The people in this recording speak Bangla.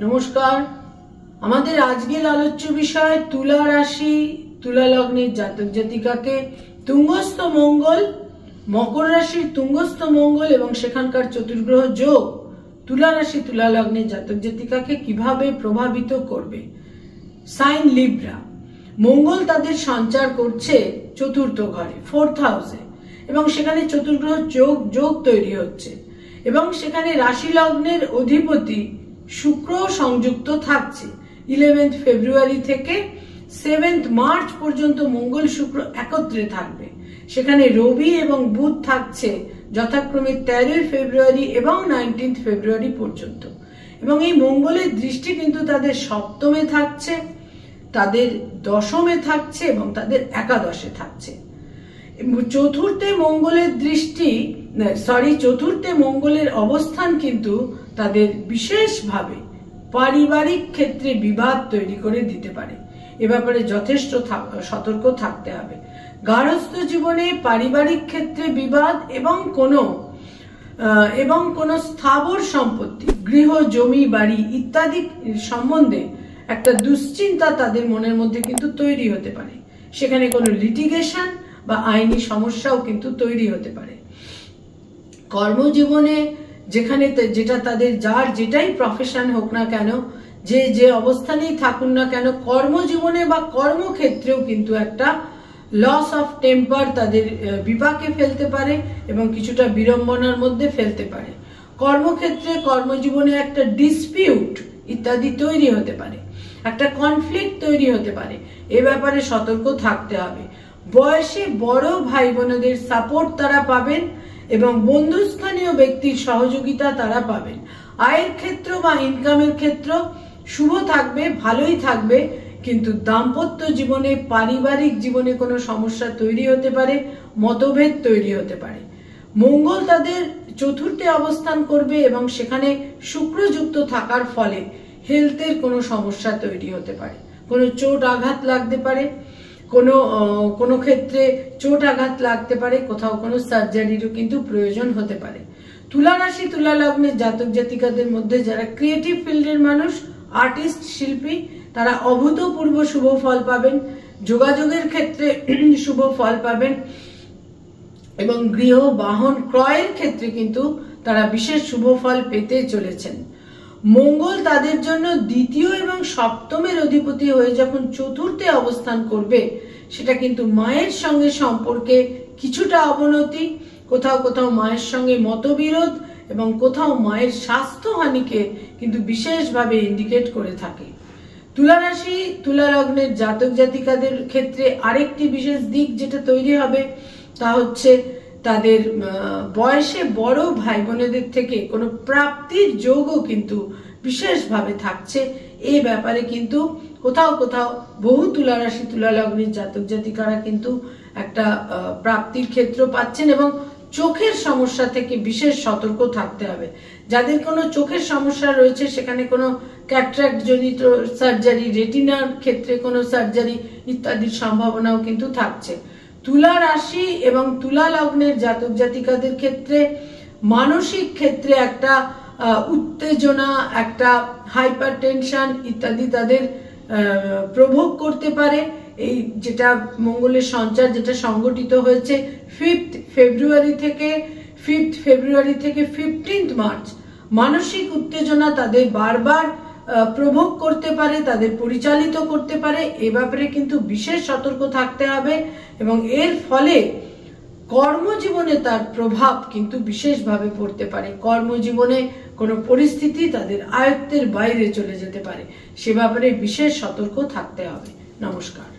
নমস্কার। আমাদের আজকের আলোচ্য বিষয় তুলা রাশি তুলা লগ্নের জাতক জাতিকাকে তুঙ্গস্থ মঙ্গল, মকর রাশির তুঙ্গস্থ মঙ্গল এবং সেখানকার চতুর্গ্রহ যোগ তুলা রাশি তুলা লগ্নের জাতক জাতিকাকে কিভাবে প্রভাবিত করবে। সাইন লিব্রা, মঙ্গল তাদের সঞ্চার করছে চতুর্থ ঘরে 4th হাউসে এবং সেখানে চতুর্গ্রহ যোগ তৈরি হচ্ছে এবং সেখানে রাশি লগ্নের অধিপতি শুক্র সংযুক্ত থাকছে। 11th ফেব্রুয়ারি থেকে 7th মার্চ পর্যন্ত মঙ্গল শুক্র একত্রে থাকবে। সেখানে রবি এবং বুধ থাকছে যথাক্রমে 13 ফেব্রুয়ারি এবং 19th ফেব্রুয়ারি পর্যন্ত। এবং এই মঙ্গলের দৃষ্টি কিন্তু তাদের সপ্তমে থাকছে, তাদের দশমে থাকছে এবং তাদের একাদশে থাকছে। চতুর্থে মঙ্গলের অবস্থান কিন্তু তাদের বিশেষভাবে পারিবারিক ক্ষেত্রে বিবাদ তৈরি করে দিতে পারে। এ ব্যাপারে যথেষ্ট সতর্ক থাকতে হবে। গার্হস্থ্য জীবনে পারিবারিক ক্ষেত্রে বিবাদ এবং কোনো স্থাবর সম্পত্তি, গৃহ, জমি, বাড়ি ইত্যাদি সম্বন্ধে একটা দুশ্চিন্তা তাদের মনের মধ্যে কিন্তু তৈরি হতে পারে। সেখানে কোনো লিটিগেশন বা আইনি সমস্যাও কিন্তু তৈরি হতে পারে। কর্মজীবনে যেটা তাদের যেটাই প্রফেশন হোক না কেন, যে অবস্থানেই থাকুন না কেন, কর্মজীবনে বা কর্মক্ষেত্রেও কিন্তু একটা লস অফ টেম্পার তাদের বিপাকে ফেলতে পারে এবং কিছুটা বিড়ম্বনার মধ্যে ফেলতে পারে। কর্মক্ষেত্রে কর্মজীবনে একটা ডিসপিউট ইত্যাদি তৈরি হতে পারে, একটা কনফ্লিক্ট তৈরি হতে পারে। এ ব্যাপারে সতর্ক থাকতে হবে। বয়সে বড় ভাই বোনদের সাপোর্ট তারা পাবেন এবং বন্ধুস্থানীয় ব্যক্তির সহযোগিতা তারা পাবেন। আয়ের ক্ষেত্র বা ইনকামের ক্ষেত্র শুভ থাকবে, ভালোই থাকবে, কিন্তু দাম্পত্য জীবনে, পারিবারিক জীবনে কোনো সমস্যা তৈরি হতে পারে, মতভেদ তৈরি হতে পারে। মঙ্গল তাদের চতুর্থে অবস্থান করবে এবং সেখানে শুক্রযুক্ত থাকার ফলে হেলথের কোনো সমস্যা তৈরি হতে পারে, কোনো চোট আঘাত লাগতে পারে, কোনো ক্ষেত্রে চোট আঘাত লাগতে পারে, কোথাও কোনো সার্জারিরও কিন্তু প্রয়োজন হতে পারে। তুলা রাশি তুলা লগ্নের জাতক জাতিকাদের মধ্যে যারা ক্রিয়েটিভ ফিল্ডের মানুষ, আর্টিস্ট, শিল্পী, তারা অভূতপূর্ব শুভ ফল পাবেন। যোগাযোগের ক্ষেত্রে শুভ ফল পাবেন এবং গৃহ, বাহন ক্রয়ের ক্ষেত্রে কিন্তু তারা বিশেষ শুভ ফল পেতে চলেছেন। মঙ্গল তাদের জন্য দ্বিতীয় এবং সপ্তমের অধিপতি হয়ে যখন চতুর্থে অবস্থান করবে, সেটা কিন্তু মায়ের সঙ্গে সম্পর্কে কিছুটা অবনতি, কোথাও মায়ের সঙ্গে মতবিরোধ এবং কোথাও মায়ের স্বাস্থ্যহানিকে কিন্তু বিশেষভাবে ইন্ডিকেট করে থাকে। তুলা রাশি তুলা লগ্নের জাতক জাতিকাদের ক্ষেত্রে আরেকটি বিশেষ দিক যেটা তৈরি হবে তা হচ্ছে তাদের বয়সে বড় ভাই বোনেদের থেকে কোনো প্রাপ্তির যোগও কিন্তু বিশেষভাবে থাকছে। এই ব্যাপারে কিন্তু কোথাও বহু তুলা রাশি তুলা লগ্নের জাতক জাতিকারা কিন্তু একটা প্রাপ্তির ক্ষেত্র পাচ্ছেন এবং চোখের সমস্যা থেকে বিশেষ সতর্ক থাকতে হবে। যাদের কোনো চোখের সমস্যা রয়েছে সেখানে কোনো ক্যাটরাক্ট জনিত সার্জারি, রেটিনার ক্ষেত্রে কোনো সার্জারি ইত্যাদির সম্ভাবনাও কিন্তু থাকছে। তুলা রাশি এবং তুলা লগ্নের জাতক জাতিকাদের ক্ষেত্রে মানসিক ক্ষেত্রে একটা উত্তেজনা, একটা হাইপার টেনশন ইত্যাদি তাদের প্রভোগ করতে পারে। এই যেটা মঙ্গলের সঞ্চার যেটা সংগঠিত হয়েছে 5th ফেব্রুয়ারি থেকে 15th মার্চ, মানসিক উত্তেজনা তাদের বারবার প্রভোগ করতে পারে, তাদের পরিচালিত করতে পারে। এ ব্যাপারে কিন্তু বিশেষ সতর্ক থাকতে হবে এবং এর ফলে কর্মজীবনে তার প্রভাব কিন্তু বিশেষভাবে পড়তে পারে। কর্মজীবনে কোনো পরিস্থিতি তাদের আয়ত্তের বাইরে চলে যেতে পারে, সে ব্যাপারে বিশেষ সতর্ক থাকতে হবে। নমস্কার।